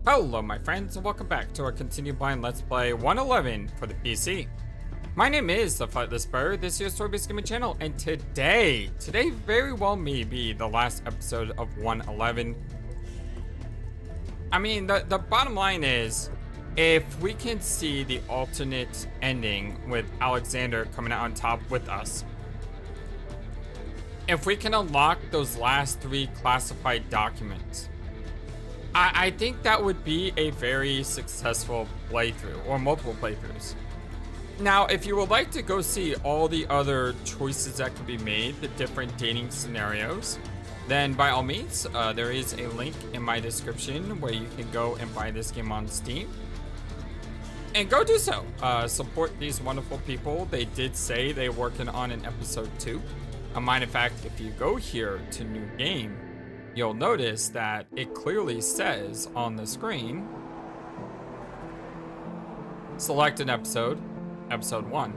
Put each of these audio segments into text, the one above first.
Hello my friends and welcome back to our continued blind Let's Play 111 for the PC. My name is the FlightlessBird, this is your story-based gaming channel, and today very well may be the last episode of 111. I mean, the bottom line is, if we can see the alternate ending with Alexander coming out on top with us, if we can unlock those last 3 classified documents, I think that would be a very successful playthrough, or multiple playthroughs. Now, if you would like to go see all the other choices that can be made, the different dating scenarios, then by all means, there is a link in my description where you can go and buy this game on Steam. And go do so. Support these wonderful people. They did say they're working on an episode 2. A minor fact, if you go here to new game, you'll notice that it clearly says on the screen, select an episode, episode 1,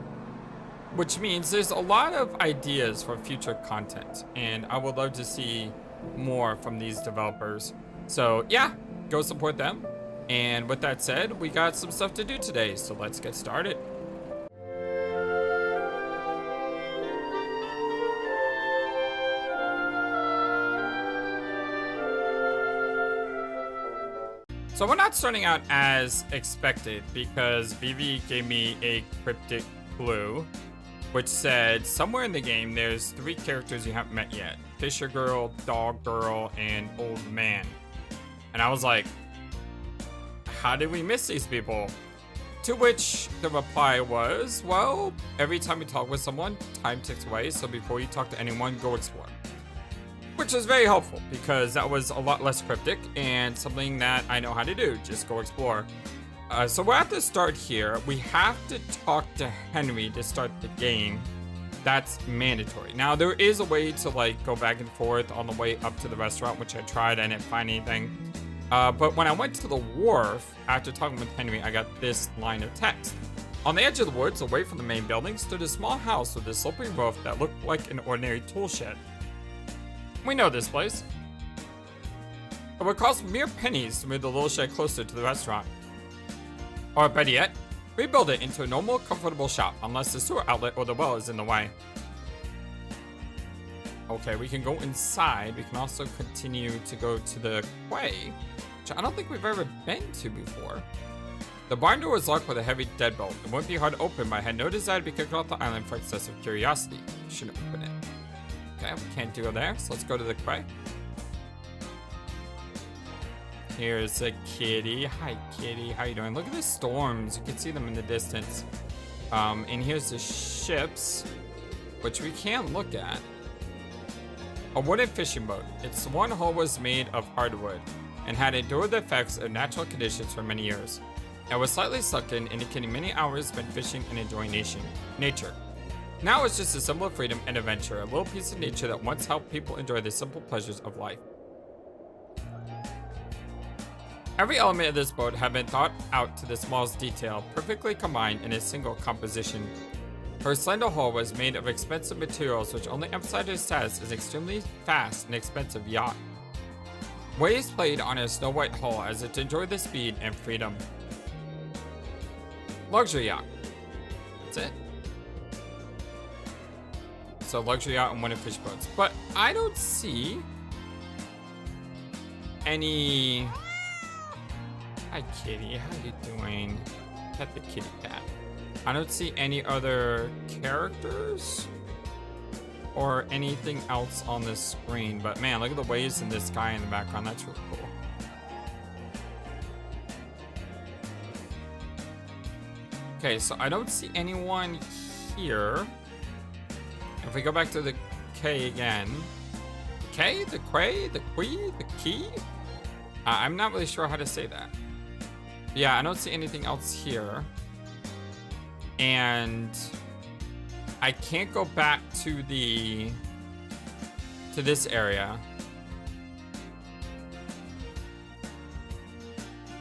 which means there's a lot of ideas for future content, and I would love to see more from these developers. So yeah, go support them. And with that said, we got some stuff to do today, so let's get started. So we're not starting out as expected because Vivi gave me a cryptic clue, which said somewhere in the game there's 3 characters you haven't met yet: Fisher Girl, Dog Girl, and Old Man. And I was like, how did we miss these people? To which the reply was, well, every time you talk with someone, time ticks away, so before you talk to anyone, go explore. Which is very helpful because that was a lot less cryptic and something that I know how to do, just go explore. So we're at the start here. We have to talk to Henry to start the game. That's mandatory. Now there is a way to like go back and forth on the way up to the restaurant, which I tried. I didn't find anything. But when I went to the wharf, after talking with Henry, I got this line of text. On the edge of the woods, away from the main building, stood a small house with a sloping roof that looked like an ordinary tool shed. We know this place. It would cost mere pennies to move the little shed closer to the restaurant. Or better yet, rebuild it into a normal, comfortable shop, unless the sewer outlet or the well is in the way. Okay, we can go inside. We can also continue to go to the quay, which I don't think we've ever been to before. The barn door was locked with a heavy deadbolt. It wouldn't be hard to open, but I had no desire to be kicked off the island for excessive curiosity. Shouldn't open it. Okay, we can't go there, so let's go to the quay. Here's a kitty. Hi, kitty. How you doing? Look at the storms. You can see them in the distance. And here's the ships, which we can look at. A wooden fishing boat. Its one hull was made of hardwood and had endured the effects of natural conditions for many years. It was slightly sunken, indicating many hours spent fishing and enjoying nature. Now it's just a symbol of freedom and adventure, a little piece of nature that once helped people enjoy the simple pleasures of life. Every element of this boat had been thought out to the smallest detail, perfectly combined in a single composition. Her slender hull was made of expensive materials which only emphasized her status as an extremely fast and expensive yacht. Waves played on her snow-white hull as it enjoyed the speed and freedom. Luxury yacht. That's it. So luxury yacht and wooden fish boats. But I don't see any... Hi kitty, how you doing? Pet the kitty cat. I don't see any other characters or anything else on this screen, but man, look at the waves in this sky in the background. That's really cool. Okay, so I don't see anyone here. If we go back to the K again, K, the quay, the quay, the key. I'm not really sure how to say that. Yeah, I don't see anything else here. And I can't go back to this area.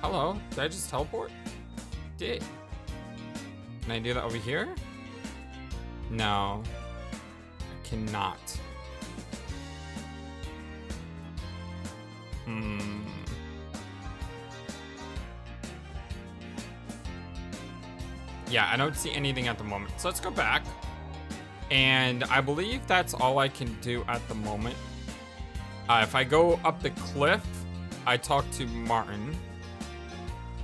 Hello, did I just teleport? Did. Can I do that over here? No, I cannot. Yeah, I don't see anything at the moment. So let's go back. And I believe that's all I can do at the moment. If I go up the cliff, I talk to Martin.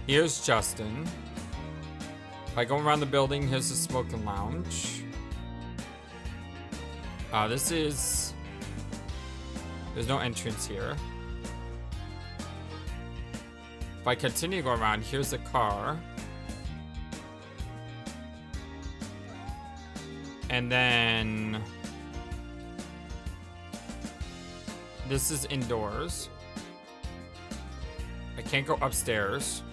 Here's Justin. If I go around the building, here's the smoking lounge. There's no entrance here. If I continue to go around, here's the car. And then this is indoors. I can't go upstairs.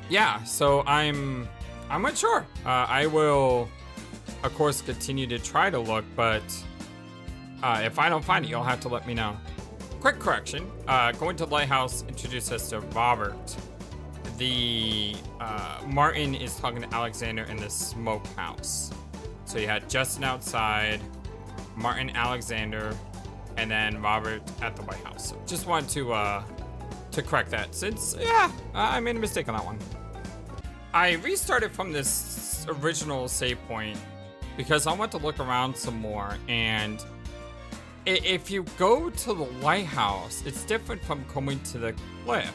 Yeah, so I'm unsure. I will, of course, continue to try to look, but if I don't find it, you'll have to let me know. Quick correction. Going to the lighthouse introduced us to Robert. The Martin is talking to Alexander in the smokehouse. So you had Justin outside, Martin, Alexander, and then Robert at the White House. So just wanted to correct that, since I made a mistake on that one. I restarted from this original save point because I want to look around some more, and if you go to the lighthouse, it's different from going to the cliff.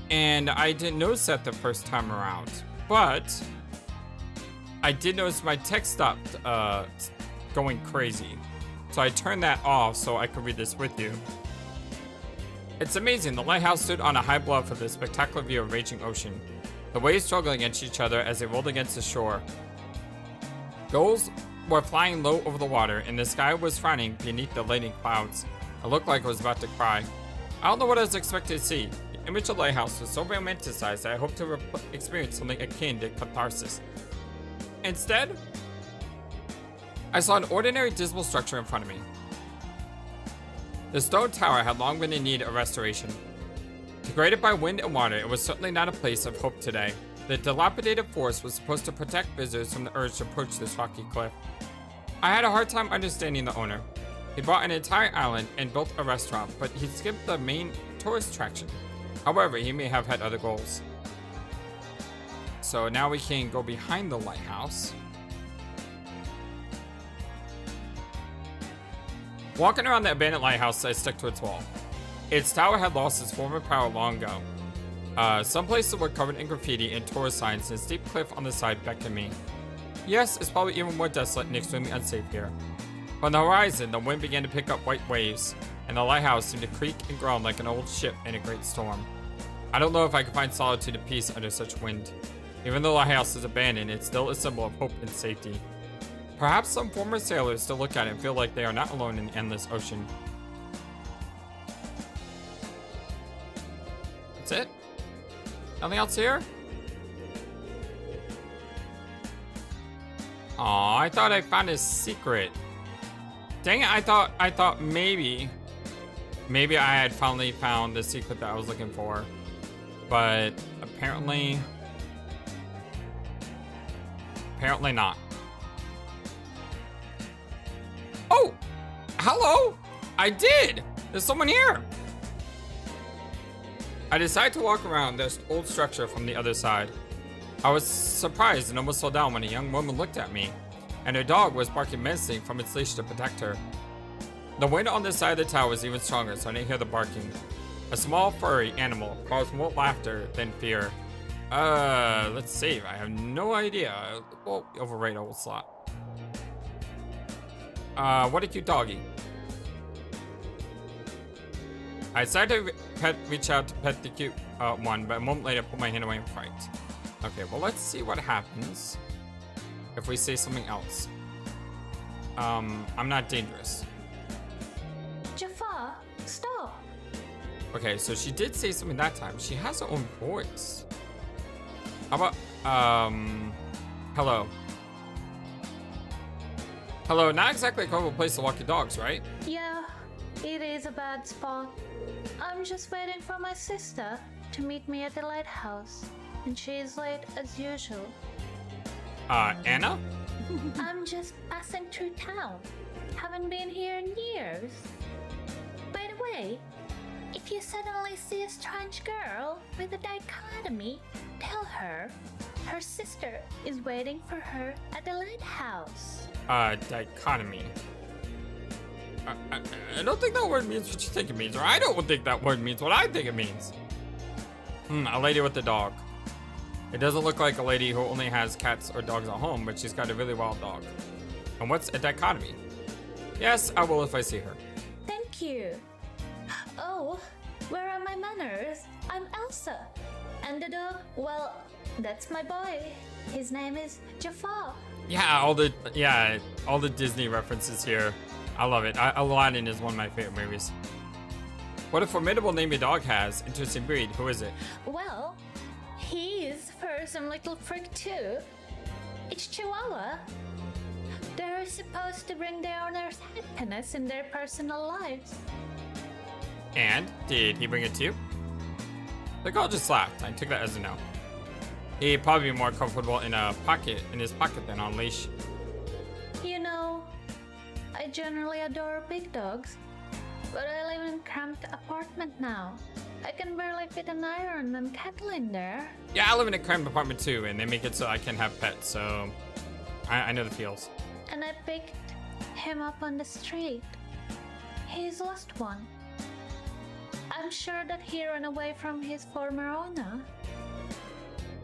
And I didn't notice that the first time around, but I did notice my text stopped going crazy. So I turned that off so I could read this with you. It's amazing. The lighthouse stood on a high bluff with a spectacular view of raging ocean. The waves struggled against each other as they rolled against the shore. Gulls were flying low over the water, and the sky was frowning beneath the laden clouds. It looked like it was about to cry. I don't know what I was expected to see. The image of the lighthouse was so romanticized that I hoped to experience something akin to catharsis. Instead, I saw an ordinary dismal structure in front of me. The stone tower had long been in need of restoration. Degraded by wind and water, it was certainly not a place of hope today. The dilapidated forest was supposed to protect visitors from the urge to approach this rocky cliff. I had a hard time understanding the owner. He bought an entire island and built a restaurant, but he skipped the main tourist attraction. However, he may have had other goals. So now we can go behind the lighthouse. Walking around the abandoned lighthouse, I stuck to its wall. Its tower had lost its former power long ago. Some places were covered in graffiti and tourist signs, and a steep cliff on the side beckoned me. Yes, it's probably even more desolate and extremely unsafe here. On the horizon, the wind began to pick up white waves, and the lighthouse seemed to creak and groan like an old ship in a great storm. I don't know if I could find solitude and peace under such wind. Even though the lighthouse is abandoned, it's still a symbol of hope and safety. Perhaps some former sailors still look at it and feel like they are not alone in the endless ocean. That's it? Nothing else here? Aw, I thought I found a secret. Dang it, I thought maybe I had finally found the secret that I was looking for. But apparently not. Oh, hello. I did. There's someone here. I decided to walk around this old structure from the other side. I was surprised and almost fell down when a young woman looked at me, and her dog was barking menacingly from its leash to protect her. The wind on this side of the tower was even stronger, so I didn't hear the barking. A small furry animal caused more laughter than fear. Let's save. I have no idea. We'll overrate old slot. What a cute doggy. I decided to reach out to pet the cute one, but a moment later I put my hand away and fright. Okay, well, let's see what happens if we say something else. I'm not dangerous. Jafar, stop. Okay, so she did say something that time. She has her own voice. How about, hello. Hello, not exactly a comfortable place to walk your dogs, right? Yeah, it is a bad spot. I'm just waiting for my sister to meet me at the lighthouse, and she's late as usual. Anna? I'm just passing through town. Haven't been here in years. By the way, if If you suddenly see a strange girl with a dichotomy, tell her her sister is waiting for her at the lighthouse. Dichotomy. I don't think that word means what you think it means, or I don't think that word means what I think it means. A lady with a dog. It doesn't look like a lady who only has cats or dogs at home, but she's got a really wild dog. And what's a dichotomy? Yes, I will if I see her. Thank you. Oh, where are my manners? I'm Elsa. And the dog, well, that's my boy. His name is Jafar. Yeah, all the Disney references here. I love it. Aladdin is one of my favorite movies. What a formidable name your dog has. Interesting breed. Who is it? Well, he's for some little freak too. It's Chihuahua. They're supposed to bring their owners happiness in their personal lives. And did he bring it to you? The girl just laughed. I took that as a no. He'd probably be more comfortable in his pocket than on leash. You know, I generally adore big dogs, but I live in a cramped apartment now. I can barely fit an iron and kettle in there. Yeah, I live in a cramped apartment too, and they make it so I can have pets, so I know the feels. And I picked him up on the street. He's lost one. I'm sure that he ran away from his former owner.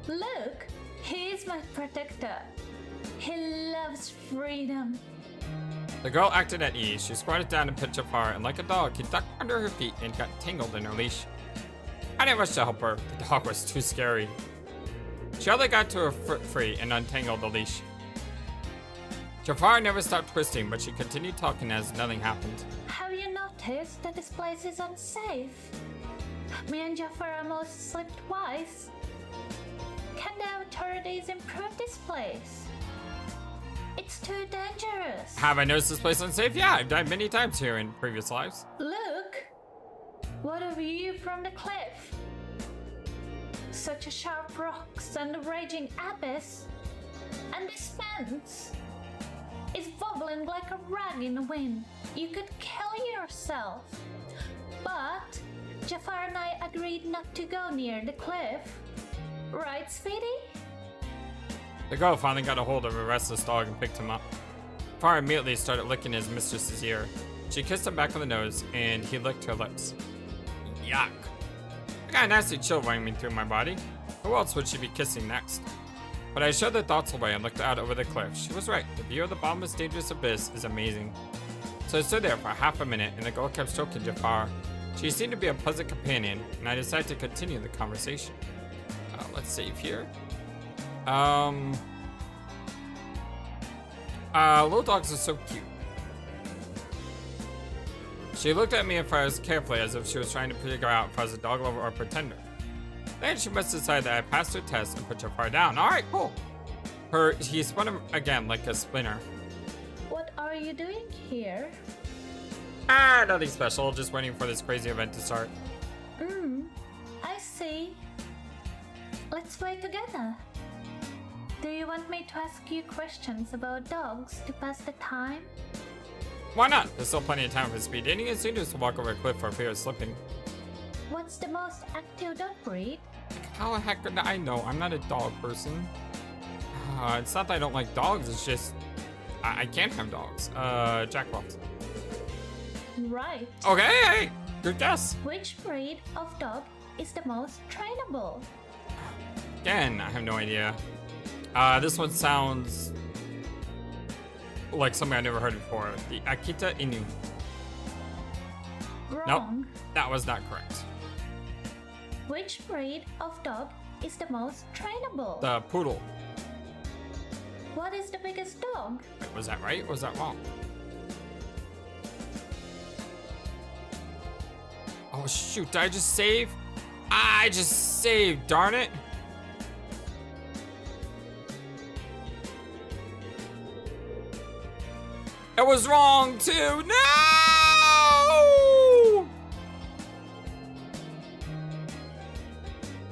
Look, he's my protector. He loves freedom. The girl acted at ease. She squatted down and pet Jafar, and like a dog, he ducked under her feet and got tangled in her leash. I didn't rush to help her. The dog was too scary. She only got to her foot free and untangled the leash. Jafar never stopped twisting, but she continued talking as nothing happened. Have you noticed that this place is unsafe? Me and Jafar almost slipped twice. Can the authorities improve this place? It's too dangerous. Have I noticed this place unsafe? Yeah, I've died many times here in previous lives. Look! What a view from the cliff! Such a sharp rocks and a raging abyss. And this fence is wobbling like a rag in the wind. You could kill yourself. But Jafar and I agreed not to go near the cliff. Right, Speedy? The girl finally got a hold of a restless dog and picked him up. Jafar immediately started licking his mistress's ear. She kissed him back on the nose, and he licked her lips. Yuck. I got a nasty chill running through my body. Who else would she be kissing next? But I shoved the thoughts away and looked out over the cliff. She was right. The view of the bottomless, dangerous abyss is amazing. So I stood there for half a minute, and the girl kept stroking Jafar. She seemed to be a pleasant companion, and I decided to continue the conversation. Let's save here. Little dogs are so cute. She looked at me at first carefully as if she was trying to figure out if I was a dog lover or a pretender. Then she must decide that I passed her test and put Jafar down. Alright, cool. He spun him again like a splinter. What are you doing here? Nothing special, just waiting for this crazy event to start. I see. Let's play together. Do you want me to ask you questions about dogs to pass the time? Why not? There's still plenty of time for speed dating. It's dangerous to walk over a cliff for fear of slipping. What's the most active dog breed? How the heck would I know? I'm not a dog person. It's not that I don't like dogs, it's just I can't have dogs. Jack Russell. Right. Okay, hey, good guess. Which breed of dog is the most trainable? Again, I have no idea. This one sounds like something I've never heard before. The Akita Inu. Wrong. Nope, that was not correct. Which breed of dog is the most trainable? The poodle. What is the biggest dog? Wait, was that right or was that wrong? Oh shoot, did I just save? I just saved, darn it. It was wrong too, no!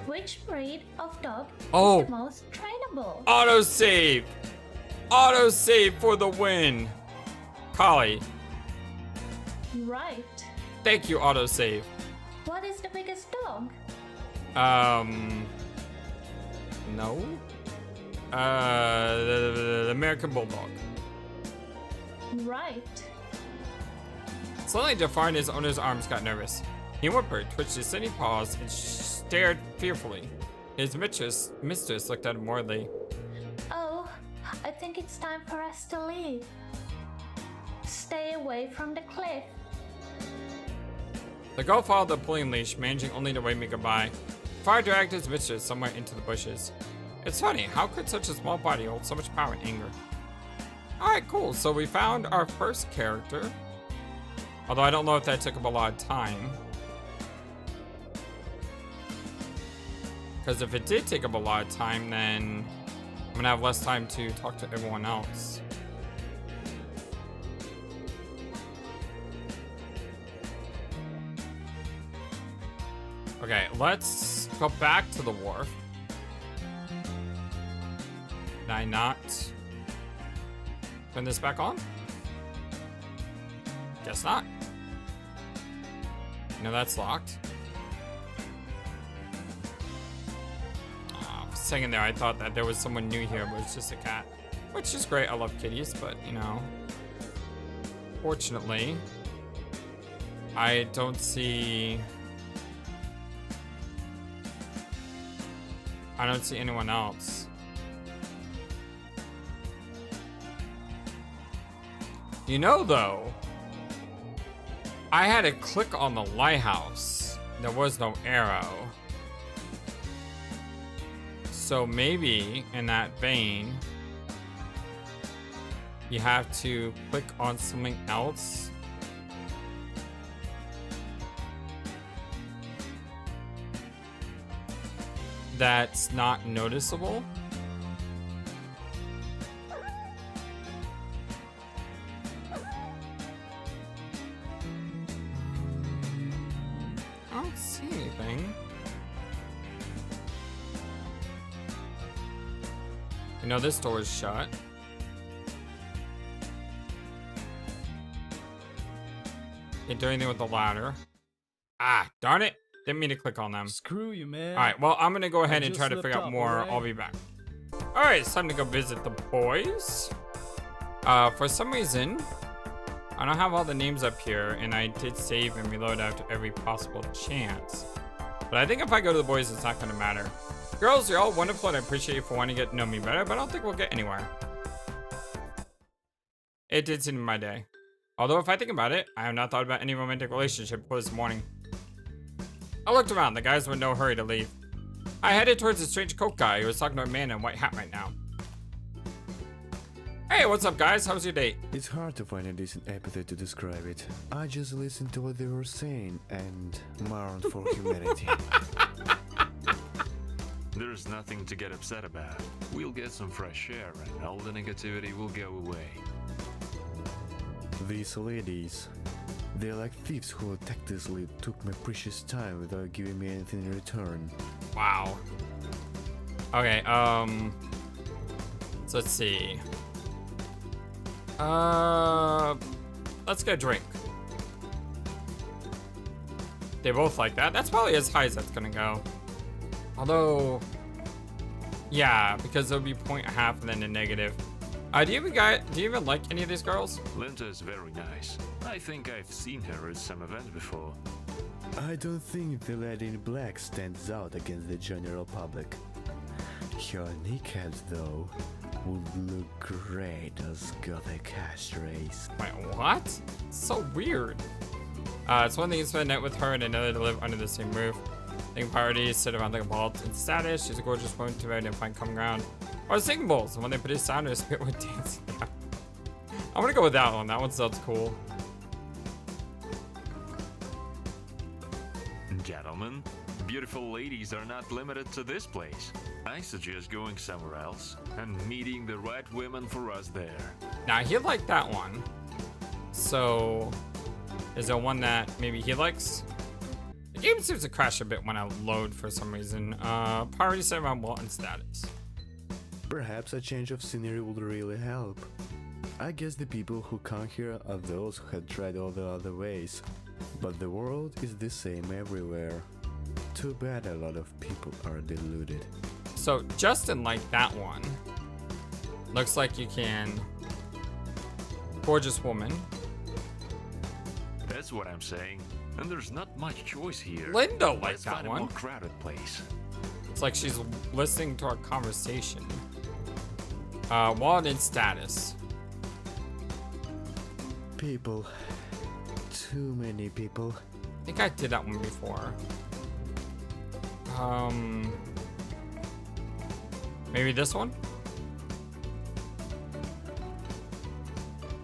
Which breed of dog Oh. is the most trainable? Autosave! Autosave for the win! Collie. Right. Thank you, autosave. What is biggest dog? No. The American Bulldog. Right. Suddenly, Jafar in his owner's arms got nervous. He whimpered, twitched his skinny paws, and stared fearfully. His mistress looked at him worriedly. Oh, I think it's time for us to leave. Stay away from the cliff. The goat followed the pulling leash, managing only to wave me goodbye. Jafar dragged his mistress somewhere into the bushes. It's funny, how could such a small body hold so much power and anger? Alright, cool. So we found our first character. Although I don't know if that took up a lot of time. Because if it did take up a lot of time, then I'm gonna have less time to talk to everyone else. Okay, let's go back to the wharf. Can I not turn this back on? Guess not. No, that's locked. For a second there, I thought that there was someone new here, but it's just a cat. Which is great, I love kitties, but, you know. Fortunately, I don't see anyone else. You know, though, I had to click on the lighthouse. There was no arrow. So maybe, in that vein, you have to click on something else. That's not noticeable. I don't see anything. You know, this door is shut. Can't do anything with the ladder. Ah, darn it. Didn't mean to click on them. Screw you, man. Alright, well, I'm gonna go ahead and just try to slipped figure out up, more. alright? I'll be back. Alright, it's time to go visit the boys. For some reason, I don't have all the names up here, and I did save and reload after every possible chance. But I think if I go to the boys, it's not gonna matter. Girls, you're all wonderful, and I appreciate you for wanting to get to know me better, but I don't think we'll get anywhere. It did seem my day. Although, if I think about it, I have not thought about any romantic relationship before this morning. I looked around. The guys were in no hurry to leave. I headed towards a strange coat guy who was talking to a man in a white hat right now. Hey, what's up, guys? How's your date? It's hard to find a decent epithet to describe it. I just listened to what they were saying and mourned for humanity. There's nothing to get upset about. We'll get some fresh air and all the negativity will go away. These ladies, they're like thieves who tactlessly took my precious time without giving me anything in return. Wow. Okay, so let's see. Let's get a drink. They both like that. That's probably as high as that's gonna go. Although, yeah, because it'll be 0.5 and then a negative. Do you even like any of these girls? Linda is very nice. I think I've seen her at some event before. I don't think the lady in black stands out against the general public. Her kneecaps, though, would look great as gothic ashtrays. Wait, what? It's so weird. It's one thing to spend a night with her and another to live under the same roof. Thinking priorities, sit around like a ball in status. She's a gorgeous woman to marry and find common ground. Or singing bowls, and when they put his sound, his spirit would dance. I'm gonna go with that one. That one sounds cool. Gentlemen, beautiful ladies are not limited to this place. I suggest going somewhere else and meeting the right women for us there. Now, he liked that one. So, is there one that maybe he likes? The game seems to crash a bit when I load for some reason. Priority set around Walton status. Perhaps a change of scenery would really help. I guess the people who come here are those who have tried all the other ways, but the world is the same everywhere. Too bad a lot of people are deluded. So Justin liked that one. Looks like you can. Gorgeous woman. That's what I'm saying. And there's not much choice here. Linda liked Let's that find a one. more crowded place. It's like she's listening to our conversation. Wallet and status. People. Too many people. I think I did that one before. Maybe this one?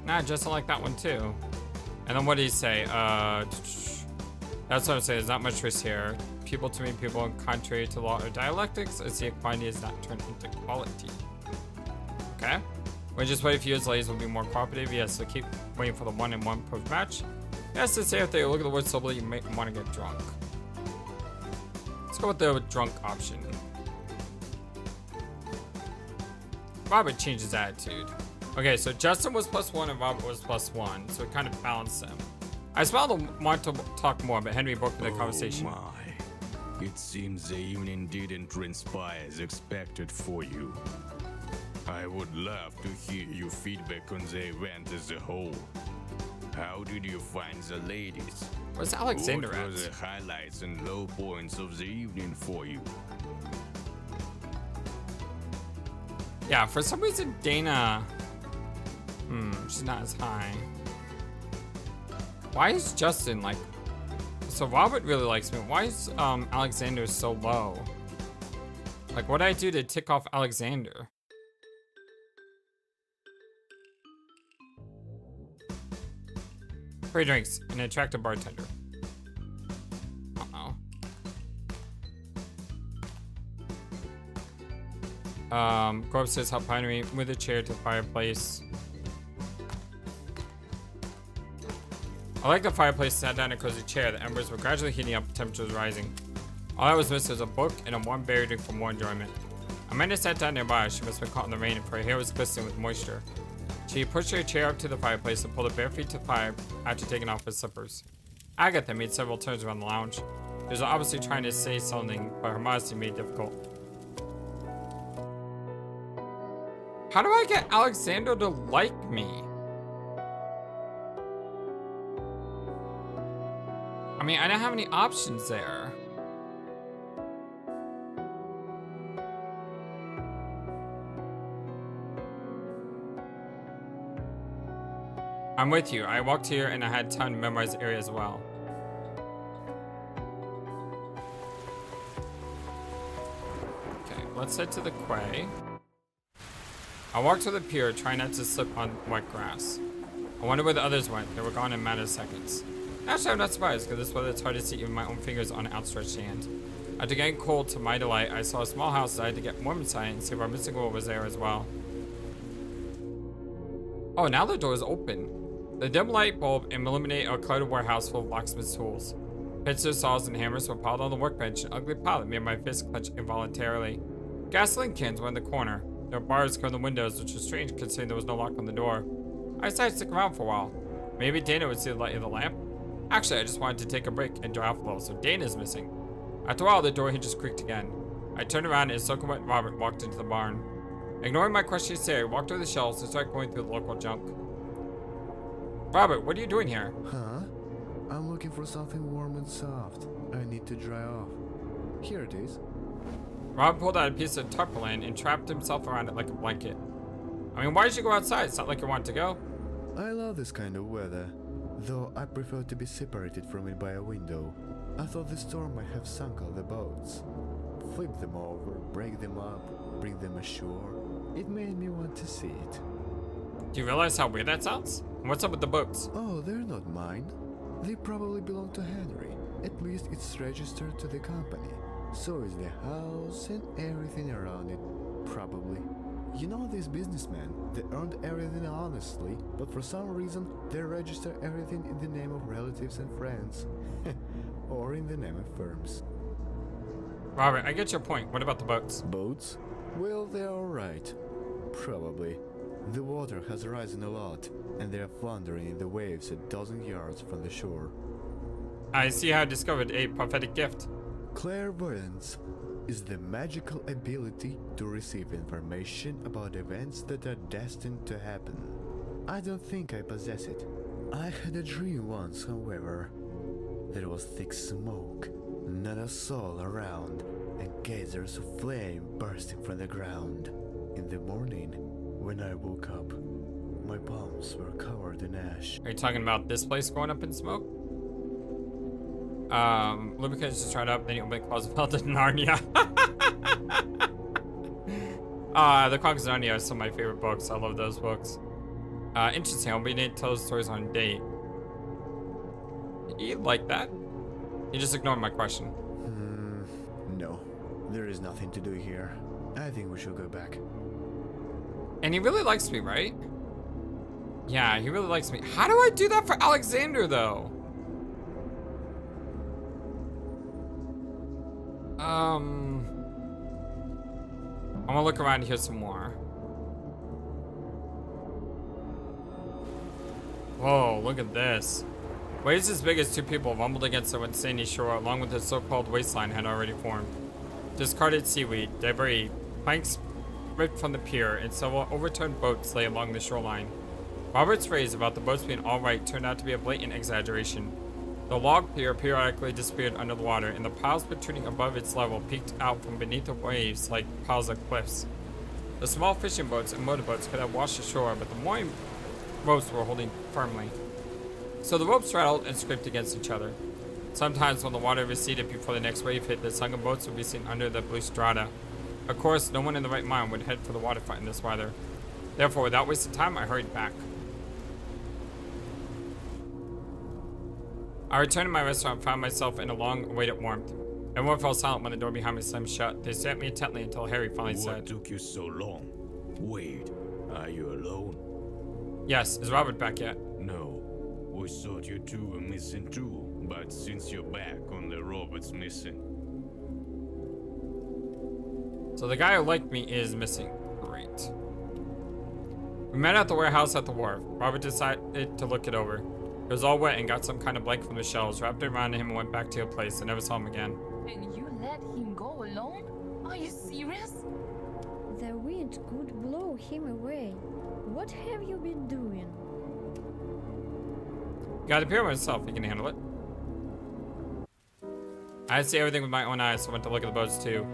Nah, Justin liked that one too. And then what did he say? That's what I'm saying. There's not much choice here. People to me, people, and contrary to law or dialectics, I see equality is not turned into quality. Okay. When just wait a few years, ladies will be more cooperative. Yes, so keep waiting for the 1-in-1 proof match. Yes, to say if they look at the word soberly, you may want to get drunk. Let's go with the drunk option. Robert changed his attitude. Okay, so Justin was +1 and Robert was +1, so it kind of balanced them. I smiled and wanted to talk more, but Henry broke the conversation. Oh my. It seems the evening didn't transpire as expected for you. I would love to hear your feedback on the event as a whole. How did you find the ladies? Where's Alexander What were at? the highlights and low points of the evening for you? Yeah, for some reason Dana... she's not as high. Why is Justin like... So Robert really likes me. Why is Alexander so low? Like, what did I do to tick off Alexander? Free drinks, an attractive bartender. Uh-oh. Go upstairs, help Henry with a chair to the fireplace. I like the fireplace, sat down in a cozy chair. The embers were gradually heating up, the temperature was rising. All I was missing was a book and a warm berry drink for more enjoyment. Amanda sat down nearby. She must have been caught in the rain, for her hair was glistening with moisture. She pushed her chair up to the fireplace and pulled her bare feet to the fire after taking off her slippers. Agatha made several turns around the lounge. She was obviously trying to say something, but her modesty made it difficult. How do I get Alexander to like me? I mean, I don't have any options there. I'm with you. I walked here and I had time to memorize the area as well. Okay, let's head to the quay. I walked to the pier, trying not to slip on wet grass. I wonder where the others went. They were gone in a matter of seconds. Actually, I'm not surprised, because this weather it's hard to see even my own fingers on an outstretched hand. After getting cold, to my delight, I saw a small house that I had to get warm inside and see if our missing girl was there as well. Oh, now the door is open. The dim light bulb illuminated a cluttered warehouse full of locksmith's tools. Pincers, saws, and hammers were piled on the workbench, an ugly pile that made my fist clench involuntarily. Gasoline cans were in the corner. There were bars covered the windows, which was strange considering there was no lock on the door. I decided to stick around for a while. Maybe Dana would see the light of the lamp. Actually, I just wanted to take a break and dry off a little, so Dana's missing. After a while, the door hinges creaked again. I turned around and soaking wet Robert walked into the barn. Ignoring my questioning stare, I walked over the shelves and started going through the local junk. Robert, what are you doing here? Huh? I'm looking for something warm and soft. I need to dry off. Here it is. Robert pulled out a piece of tarpaulin and trapped himself around it like a blanket. I mean, why did you go outside? It's not like you want to go. I love this kind of weather, though I prefer to be separated from it by a window. I thought the storm might have sunk all the boats. Flip them over, break them up, bring them ashore. It made me want to see it. Do you realize how weird that sounds? And what's up with the boats? Oh, they're not mine. They probably belong to Henry. At least it's registered to the company. So is the house and everything around it, probably. You know these businessmen, they earned everything honestly, but for some reason they register everything in the name of relatives and friends. Or in the name of firms. Robert, I get your point. What about the boats? Boats? Well, they're alright. Probably. The water has risen a lot, and they are floundering in the waves a dozen yards from the shore. I see how I discovered a prophetic gift. Clairvoyance is the magical ability to receive information about events that are destined to happen. I don't think I possess it. I had a dream once, however. There was thick smoke, not a soul around, and geysers of flame bursting from the ground. In the morning, when I woke up, my palms were covered in ash. Are you talking about this place going up in smoke? Lubricants just tried up, then you open closet fell to Narnia. The Chronicles of Narnia are some of my favorite books. I love those books. Interesting. I'll be need to tell those stories on a date. You like that? You just ignored my question. No, there is nothing to do here. I think we should go back. And he really likes me, right? Yeah, he really likes me. How do I do that for Alexander, though? I'm gonna look around here some more. Whoa, look at this. Waves as big as two people rumbled against the sandy shore, along with the so-called waistline had already formed. Discarded seaweed, debris, planks ripped from the pier, and several overturned boats lay along the shoreline. Robert's phrase about the boats being all right turned out to be a blatant exaggeration. The log pier periodically disappeared under the water, and the piles protruding above its level peeked out from beneath the waves like piles of cliffs. The small fishing boats and motorboats could have washed ashore, but the mooring ropes were holding firmly. So the ropes rattled and scraped against each other. Sometimes when the water receded before the next wave hit, the sunken boats would be seen under the blue strata. Of course, no one in the right mind would head for the waterfront in this weather. Therefore, without wasting time, I hurried back. I returned to my restaurant and found myself in a long-awaited warmth. Everyone fell silent when the door behind me slammed shut. They stared at me intently until Harry finally What said, took you so long? Wait, are you alone? "Yes, is Robert back yet?" No, we thought you two were missing too, but since you're back, only Robert's missing. So the guy who liked me is missing. Great. We met at the warehouse at the wharf. Robert decided to look it over. It was all wet and got some kind of blanket from the shelves, wrapped it around him and went back to a place. I never saw him again. And you let him go alone? Are you serious? The wind could blow him away. What have you been doing? Got a pier myself, he can handle it. I had to see everything with my own eyes, so I went to look at the boats too.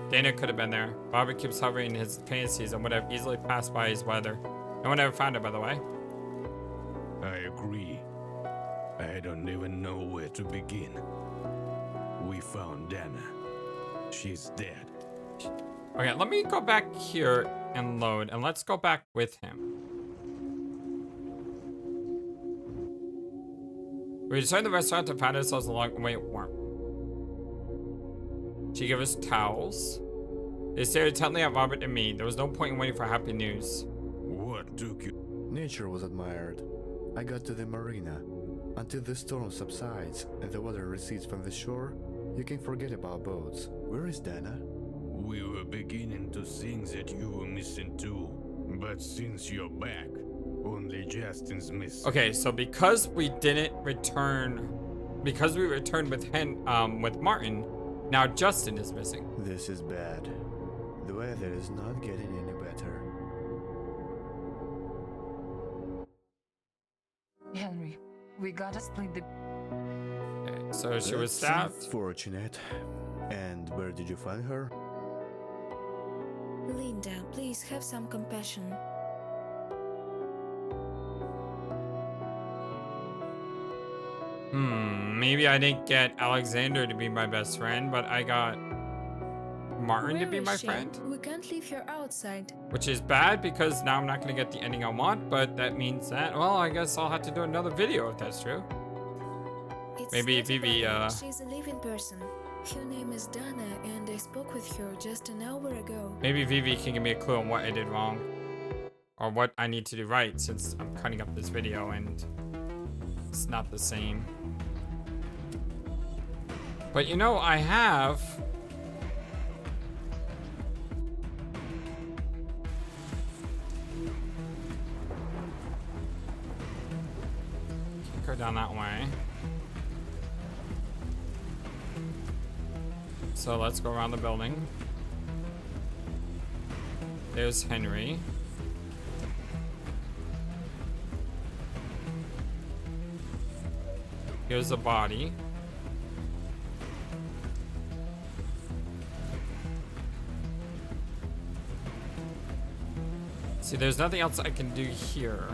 Dana could have been there. Robert keeps hovering in his fantasies and would have easily passed by his weather. No one ever found her, by the way. I agree. I don't even know where to begin. We found Dana. She's dead. Okay, let me go back here and load, and let's go back with him. We returned to the restaurant and found ourselves a long way warm. She gave us towels. They stared intently at Robert and me. There was no point in waiting for happy news. What took you? Nature was admired. I got to the marina. Until the storm subsides and the water recedes from the shore, you can forget about boats. Where is Dana? We were beginning to think that you were missing too, but since you're back, only Justin's missing. Okay, so because we didn't return, because we returned with Martin, now Justin is missing. This is bad. The weather is not getting any better. Henry, we gotta split the... Okay, so she was That's stabbed. unfortunate. And where did you find her? Linda, please have some compassion. Maybe I didn't get Alexander to be my best friend, but I got Martin to Where be is my she? friend. We can't leave her outside. Which is bad because now I'm not going to get the ending I want, but that means that, well, I guess I'll have to do another video if that's true. It's Maybe not a Vivi, problem. She's a living person. Her name is Dana, and I spoke with her just an hour ago. Maybe Vivi can give me a clue on what I did wrong. Or what I need to do right, since I'm cutting up this video and it's not the same. But you know, I have... Can't go down that way. So let's go around the building. There's Henry. Here's the body. See, there's nothing else I can do here.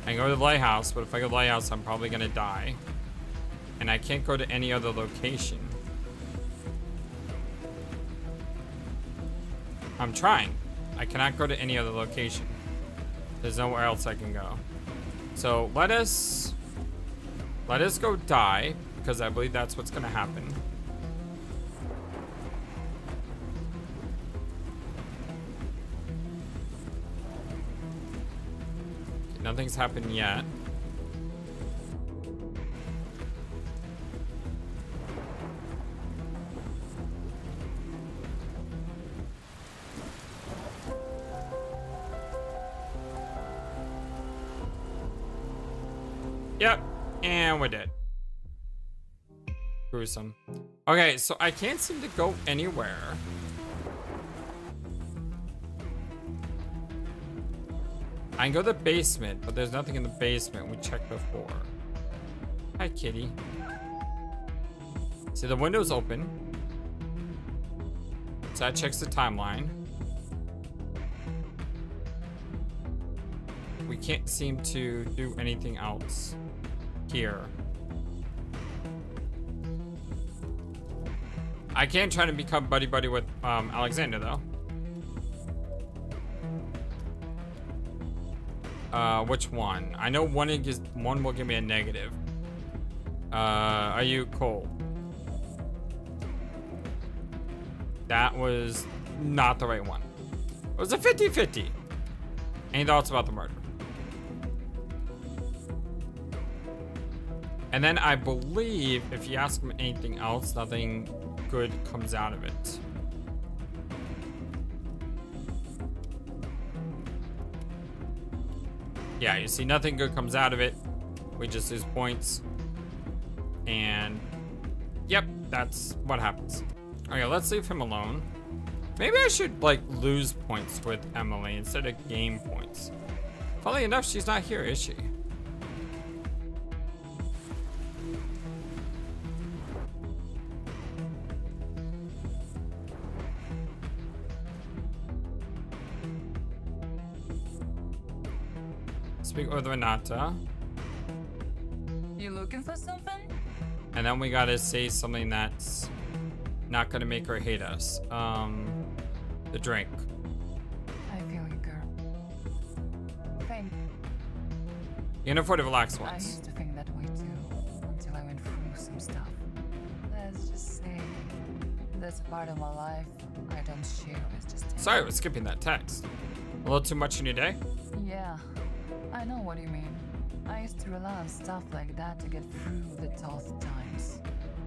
I can go to the lighthouse, but if I go to the lighthouse, I'm probably gonna die. And I can't go to any other location. I'm trying. I cannot go to any other location. There's nowhere else I can go. So let us go die, because I believe that's what's gonna happen. Nothing's happened yet. Yep, and we're dead. Gruesome. Okay, so I can't seem to go anywhere. I can go to the basement, but there's nothing in the basement. We checked before. Hi, kitty. See, the window's open. So that checks the timeline. We can't seem to do anything else here. I can try to become buddy-buddy with Alexander, though. Which one? I know one will give me a negative. Are you Cole? That was not the right one. It was a 50-50. Any thoughts about the murder? And then I believe if you ask him anything else, nothing good comes out of it. Yeah, you see, nothing good comes out of it. We just lose points. And yep, that's what happens. Okay, let's leave him alone. Maybe I should like lose points with Emily instead of gain points. Funnily enough, she's not here, is she? Speak with Renata. You looking for something? And then we gotta say something that's not gonna make her hate us. The drink. I feel you, girl. Thank you. You can afford to relax I once. used to think that way too, until I went through some stuff. Let's just say, there's a part of my life I don't share with just anyone. Sorry, we're skipping that text. A little too much in your day? Yeah, I know what you mean. I used to rely on stuff like that to get through the tough times.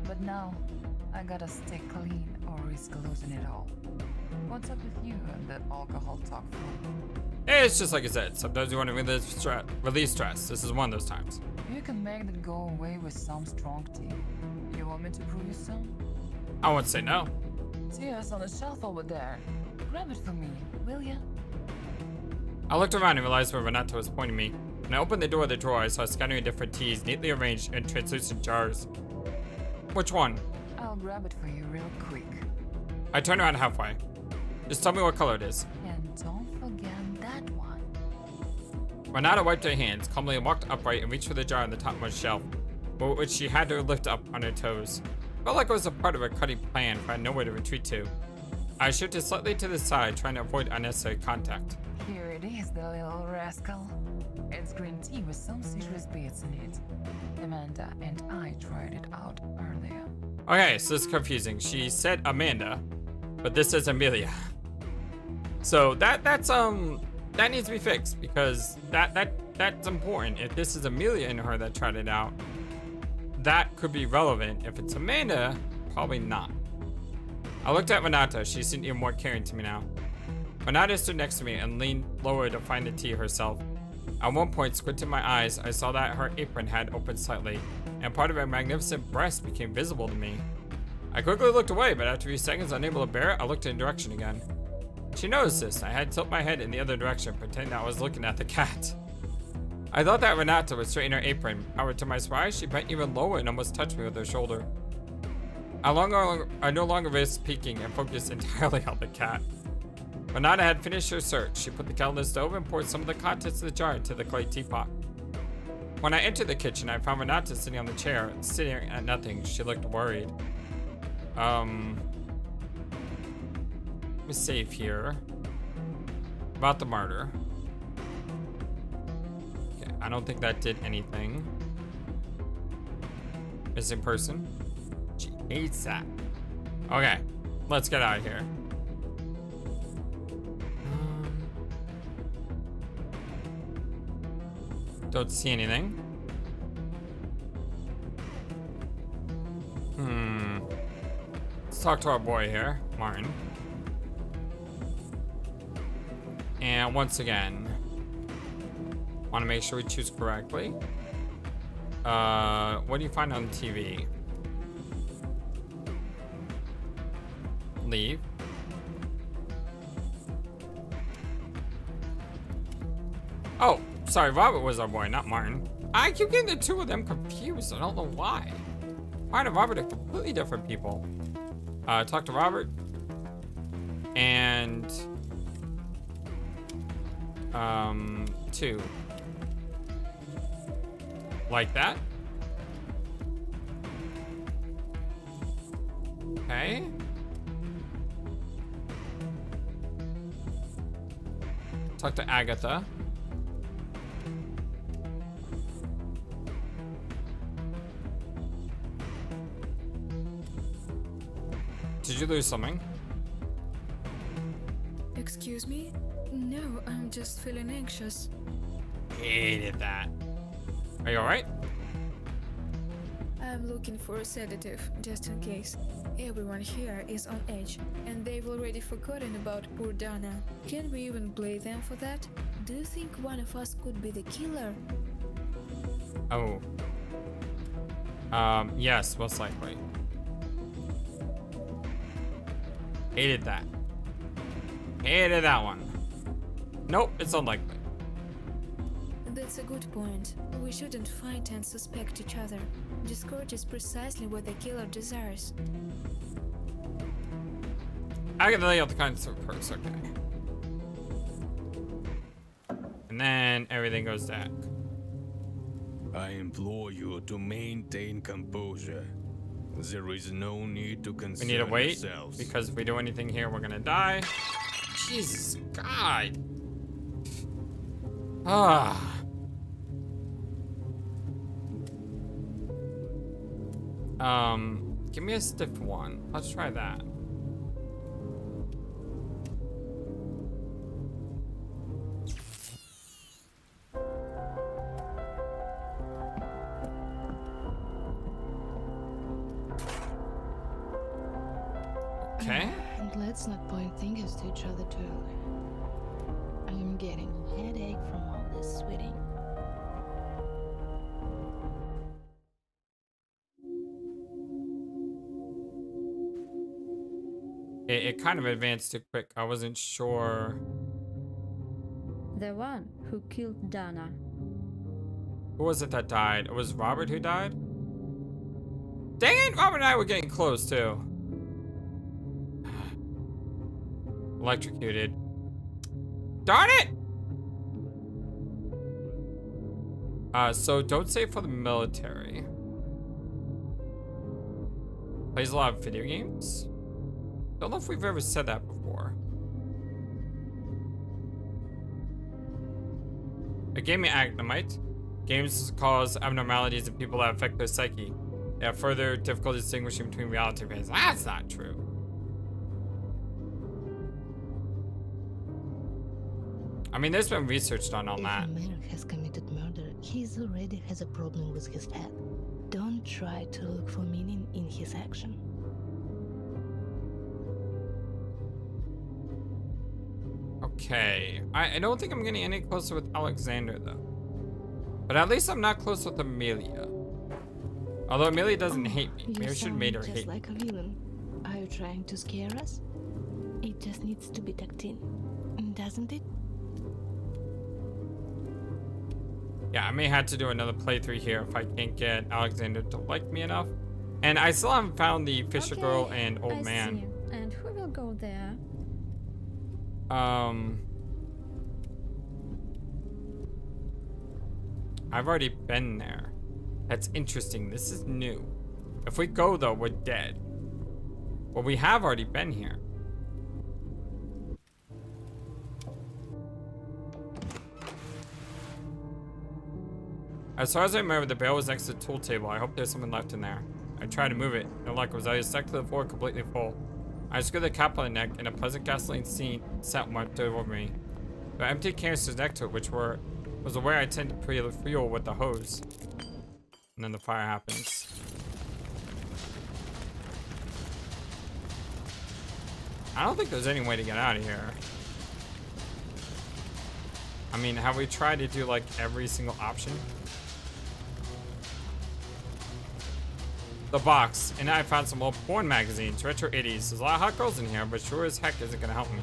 But now, I gotta stay clean or risk losing it all. What's up with you and the alcohol talk from? Hey, it's just like I said. Sometimes you want to release stress. This is one of those times. You can make that go away with some strong tea. You want me to brew you some? I won't say no. Tea's on the shelf over there. Grab it for me, will ya? I looked around and realized where Renata was pointing me. When I opened the door of the drawer, I saw a scattering of different teas neatly arranged in translucent jars. Which one? I'll grab it for you real quick. I turned around halfway. Just tell me what color it is. And don't forget that one. Renata wiped her hands, calmly walked upright and reached for the jar on the topmost shelf, which she had to lift up on her toes. Felt like it was a part of a cutting plan if I had nowhere to retreat to. I shifted slightly to the side, trying to avoid unnecessary contact. Here it is, the little rascal. It's green tea with some citrus bits in it. Amanda and I tried it out earlier. Okay, so this is confusing. She said Amanda, but this is Amelia. So that needs to be fixed because that's important. If this is Amelia and her that tried it out, that could be relevant. If it's Amanda, probably not. I looked at Renata. She seemed even more caring to me now. Renata stood next to me and leaned lower to find the tea herself. At one point, squinting my eyes, I saw that her apron had opened slightly, and part of her magnificent breast became visible to me. I quickly looked away, but after a few seconds, unable to bear it, I looked in direction again. She noticed this. I had to tilt my head in the other direction, pretending I was looking at the cat. I thought that Renata would straighten her apron. However, to my surprise, she bent even lower and almost touched me with her shoulder. I no longer risked peeking and focused entirely on the cat. Renata had finished her search. She put the kettle in the stove and poured some of the contents of the jar into the clay teapot. When I entered the kitchen, I found Renata sitting on the chair, sitting at nothing. She looked worried. Let me save here. About the martyr. Okay, I don't think that did anything. Missing person. She hates that. Okay, let's get out of here. Don't see anything. Let's talk to our boy here, Martin. And once again, want to make sure we choose correctly. What do you find on TV? Leave. Oh, sorry, Robert was our boy, not Martin. I keep getting the two of them confused. I don't know why. Martin and Robert are completely different people. Talk to Robert. And 2. Like that. Okay. Talk to Agatha. Did you lose something? Excuse me? No, I'm just feeling anxious. Hated that. Are you alright? I'm looking for a sedative, just in case. Everyone here is on edge, and they've already forgotten about poor Dana. Can we even blame them for that? Do you think one of us could be the killer? Oh. Yes, most likely. Hated that. Hated that one. Nope, it's unlikely. That's a good point. We shouldn't fight and suspect each other. Discord is precisely what the killer desires. I can lay out the kinds of perks, okay. And then everything goes back. I implore you to maintain composure. There is no need to concern We need to wait, yourselves. because if we do anything here, we're gonna die. Jesus, God. Ah. Give me a stiff one. Let's try that. Okay. And let's not point fingers to each other too early. I'm getting a headache from all this sweating. It kind of advanced too quick. I wasn't sure. The one who killed Dana. Who was it that died? It was Robert who died? Dang it! Robert and I were getting close too. Electrocuted. Darn it! So don't save for the military. Plays a lot of video games. Don't know if we've ever said that before. A gaming academite. Games cause abnormalities in people that affect their psyche. They have further difficulty distinguishing between reality and fantasy. That's not true. I mean, there's been research done on that. If a man has committed murder, he already has a problem with his head. Don't try to look for meaning in his action. Okay. I don't think I'm getting any closer with Alexander, though. But at least I'm not close with Amelia. Although Amelia doesn't hate me. You Maybe I should have sound made her just hate me. like a villain. Are you trying to scare us? It just needs to be tucked in, doesn't it? Yeah, I may have to do another playthrough here if I can't get Alexander to like me enough. And I still haven't found the Fisher girl and old I man. see. And who will go there? I've already been there. That's interesting. This is new. If we go though, we're dead. Well, we have already been here. As far as I remember, the barrel was next to the tool table. I hope there's something left in there. I tried to move it. No luck. It was either stuck to the floor completely full. I screwed the cap on the neck and a pleasant gasoline scent went over me. The empty canisters next to it, which was where I tend to put the fuel with the hose. And then the fire happens. I don't think there's any way to get out of here. I mean, have we tried to do like every single option? The box, and I found some old porn magazines, retro 80s. There's a lot of hot girls in here, but sure as heck isn't gonna help me.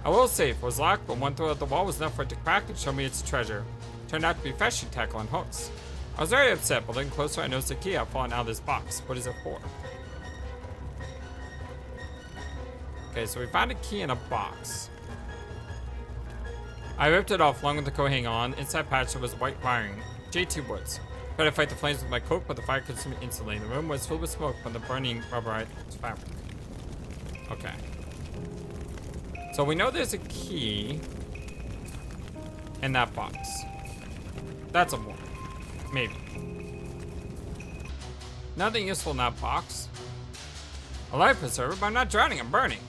A little safe was locked, but one throw at the wall was enough for it to crack and show me its treasure. Turned out to be fishing tackle and hooks. I was very upset, but looking closer, I noticed a key had fallen out of this box. What is it for? Okay, so we found a key in a box. I ripped it off along with the coat hanging on. Inside patch there was white wiring. J2 woods. Tried to fight the flames with my coat, but the fire consumed me instantly. The room was filled with smoke from the burning rubberized fabric. Okay. So we know there's a key in that box. That's a one. Maybe. Nothing useful in that box. A life preserver, but I'm not drowning, I'm burning.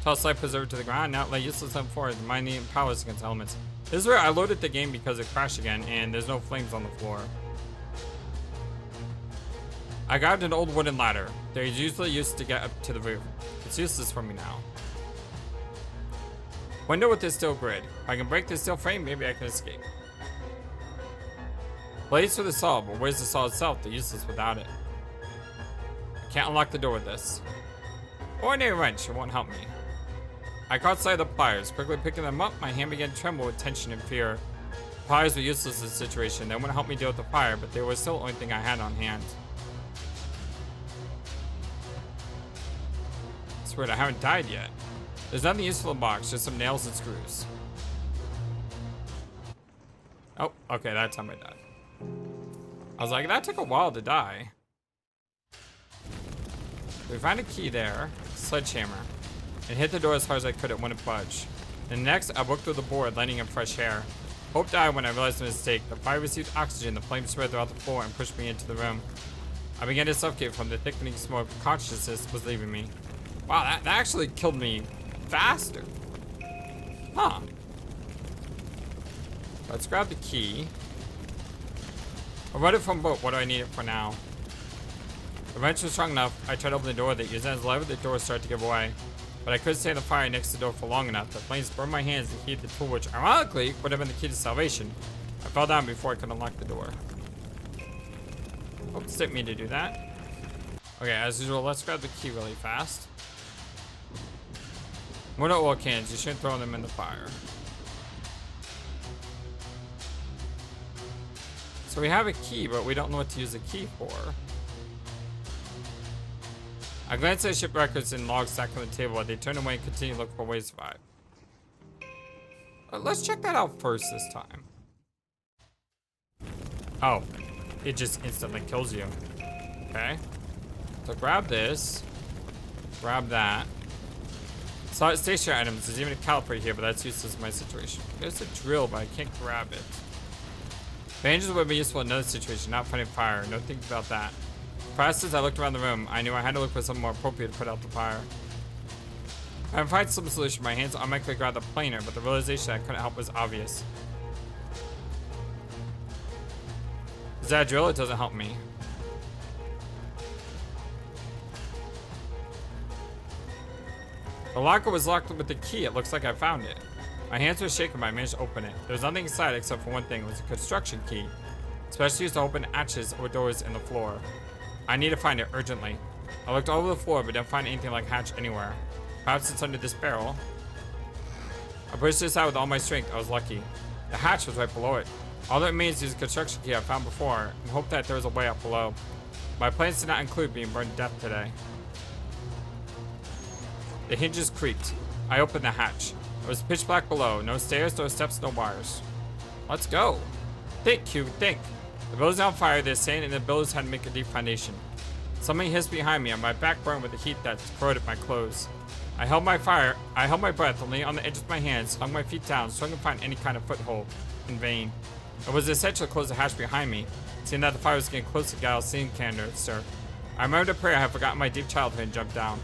Toss life preserver to the ground, now lay useless on forward, reminding me powerless against elements. This is where I loaded the game because it crashed again, and there's no flames on the floor. I grabbed an old wooden ladder. They're usually used to get up to the roof. It's useless for me now. Window with this steel grid. If I can break this steel frame, maybe I can escape. Blades for the saw, but where's the saw itself? They're useless without it. I can't unlock the door with this. Ordinary wrench, it won't help me. I caught sight of the pliers. Quickly picking them up, my hand began to tremble with tension and fear. The pliers were useless in this situation. They wouldn't help me deal with the fire, but they were still the only thing I had on hand. It's weird, I haven't died yet. There's nothing useful in the box, just some nails and screws. Oh, okay, that time I died. I was like, that took a while to die. We found a key there, sledgehammer, and hit the door as hard as I could. It wouldn't budge. And next, I worked through the board, letting in fresh air. Hope died when I realized the mistake. The fire received oxygen, the flames spread throughout the floor and pushed me into the room. I began to suffocate from the thickening smoke. Consciousness was leaving me. Wow, that actually killed me faster. Huh. Let's grab the key. I read it from boat. What do I need it for now? The wrench was strong enough. I tried to open the door that used as lever. The door started to give away. But I couldn't stay in the fire next to the door for long enough. The flames burned my hands and heated the tool, which ironically would have been the key to salvation. I fell down before I could unlock the door. Hope it didn't mean to do that. Okay, as usual, let's grab the key really fast. What are oil cans? You shouldn't throw them in the fire. So we have a key, but we don't know what to use the key for. I glanced at ship records and logs stacked on the table, but they turned away and continued to look for ways to survive. Let's check that out first this time. Oh, it just instantly kills you. Okay. So grab this. Grab that. So stationary items. There's even a caliper here, but that's useless in my situation. There's a drill, but I can't grab it. Bandages would be useful in another situation, not fighting fire. No thinking about that. Fast as I looked around the room, I knew I had to look for something more appropriate to put out the fire. I tried some solution. My hands automatically grabbed the planer, but the realization I couldn't help was obvious. Is that a drill? It doesn't help me. The locker was locked with the key. It looks like I found it. My hands were shaking, but I managed to open it. There was nothing inside except for one thing. It was a construction key. especially used to open hatches or doors in the floor. I need to find it urgently. I looked all over the floor but didn't find anything like hatch anywhere. Perhaps it's under this barrel. I pushed this out with all my strength. I was lucky. The hatch was right below it. All that remains is the construction key I found before and hope that there was a way up below. My plans did not include being burned to death today. The hinges creaked. I opened the hatch. It was pitch black below. No stairs, no steps, no wires. Let's go. Think, Q, think. The building's on fire. There's sand and the builders had to make a deep foundation. Something hissed behind me and my back burned with the heat that corroded my clothes. I held my breath and leaned on the edge of my hands, hung my feet down, struggling to find any kind of foothold. In vain. It was essential to close the hatch behind me, seeing that the fire was getting close to the gasoline canister. I remembered a prayer I had forgotten my deep childhood and jumped down.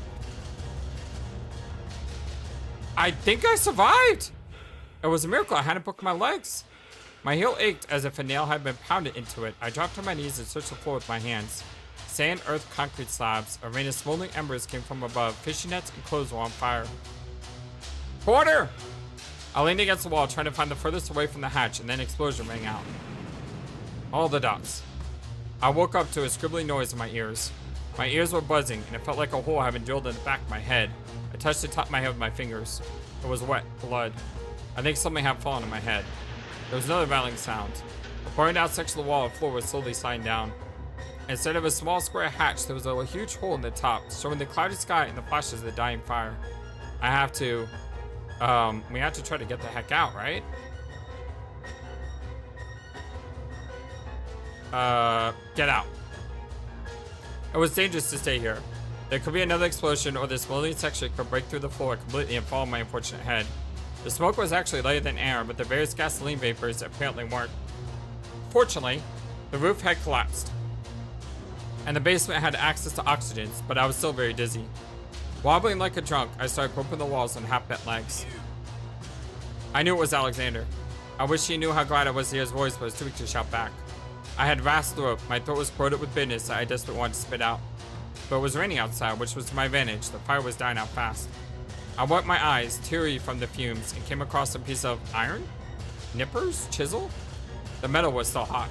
I think I survived! It was a miracle I hadn't broken my legs. My heel ached as if a nail had been pounded into it. I dropped to my knees and searched the floor with my hands. Sand, earth, concrete slabs. A rain of smoldering embers came from above. Fishing nets and clothes were on fire. Porter! I leaned against the wall trying to find the furthest away from the hatch and then an explosion rang out. All the dots. I woke up to a scribbling noise in my ears. My ears were buzzing and it felt like a hole had been drilled in the back of my head. I touched the top of my head with my fingers. It was wet, blood. I think something had fallen on my head. There was another rattling sound. The pouring down section of the wall and floor was slowly sliding down. Instead of a small square hatch, there was a huge hole in the top, showing the cloudy sky and the flashes of the dying fire. We have to try to get the heck out, right? Get out. It was dangerous to stay here. There could be another explosion or this smoldering section could break through the floor completely and fall on my unfortunate head. The smoke was actually lighter than air, but the various gasoline vapors apparently weren't. Fortunately, the roof had collapsed, and the basement had access to oxygen, but I was still very dizzy. Wobbling like a drunk, I started groping the walls on half-bent legs. I knew it was Alexander. I wish he knew how glad I was to hear his voice, but I was too weak to shout back. I had rasped throat. My throat was corroded with bitterness that I desperately wanted to spit out. But it was raining outside, which was to my advantage. The fire was dying out fast. I wiped my eyes, teary from the fumes, and came across a piece of iron? Nippers? Chisel? The metal was still hot.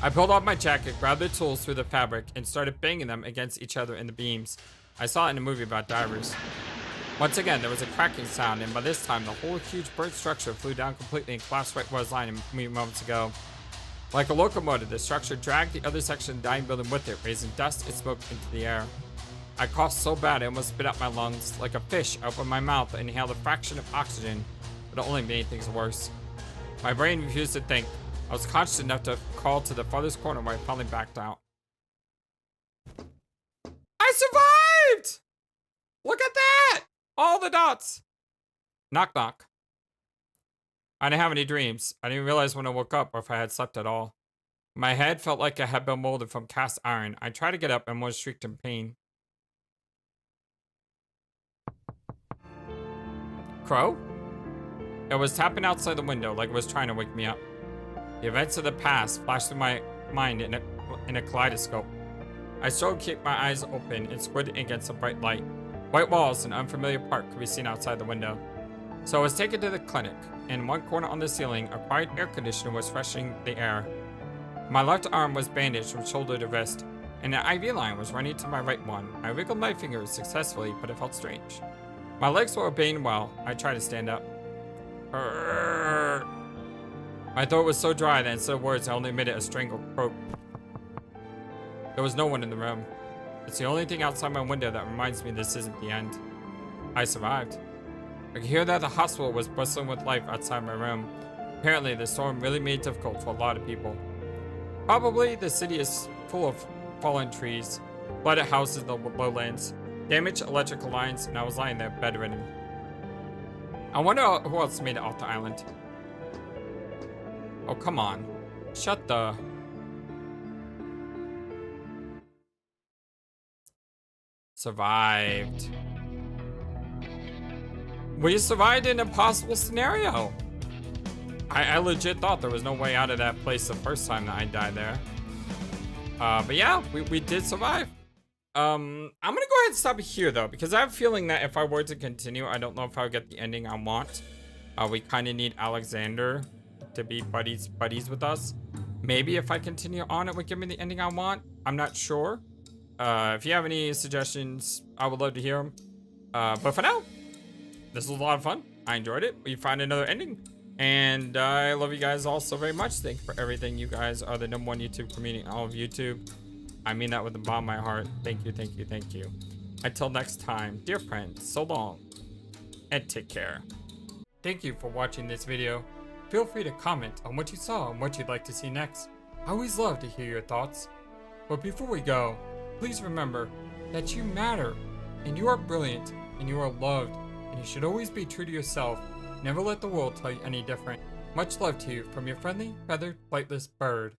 I pulled off my jacket, grabbed the tools through the fabric, and started banging them against each other in the beams. I saw it in a movie about divers. Once again, there was a cracking sound, and by this time, the whole huge burnt structure flew down completely and collapsed right where I was lying moments ago. Like a locomotive, the structure dragged the other section of the dying building with it, raising dust and smoke into the air. I coughed so bad I almost spit out my lungs. Like a fish, I opened my mouth and inhaled a fraction of oxygen, but it only made things worse. My brain refused to think. I was conscious enough to crawl to the farthest corner where I finally backed out. I survived! Look at that! All the dots! Knock knock. I didn't have any dreams. I didn't realize when I woke up or if I had slept at all. My head felt like it had been molded from cast iron. I tried to get up and was shrieked in pain. Crow? It was tapping outside the window like it was trying to wake me up. The events of the past flashed through my mind in a kaleidoscope. I struggled to keep my eyes open and squinted against the bright light. White walls and an unfamiliar park could be seen outside the window. So I was taken to the clinic. In one corner on the ceiling, a quiet air conditioner was freshening the air. My left arm was bandaged from shoulder to wrist, and an IV line was running to my right one. I wiggled my fingers successfully, but it felt strange. My legs were obeying well. I tried to stand up. My throat was so dry that instead of words, I only emitted a strangled croak. There was no one in the room. It's the only thing outside my window that reminds me this isn't the end. I survived. I could hear that the hospital was bustling with life outside my room. Apparently, the storm really made it difficult for a lot of people. Probably the city is full of fallen trees, flooded houses in the lowlands, damaged electrical lines, and I was lying there bedridden. I wonder who else made it off the island. Oh, come on. Shut the... Survived. We survived an impossible scenario. I legit thought there was no way out of that place the first time that I died there. But yeah, we did survive. I'm gonna go ahead and stop here though, because I have a feeling that if I were to continue, I don't know if I would get the ending I want. We kind of need Alexander to be buddies with us. Maybe if I continue on, it would give me the ending I want. I'm not sure. If you have any suggestions, I would love to hear them. But for now, this was a lot of fun. I enjoyed it. We find another ending. And I love you guys all so very much. Thank you for everything. You guys are the #1 YouTube community in all of YouTube. I mean that with the bottom of my heart. Thank you, thank you, thank you. Until next time, dear friends, so long. And take care. Thank you for watching this video. Feel free to comment on what you saw and what you'd like to see next. I always love to hear your thoughts. But before we go, please remember that you matter, and you are brilliant, and you are loved, and you should always be true to yourself. Never let the world tell you any different. Much love to you from your friendly, feathered, flightless bird.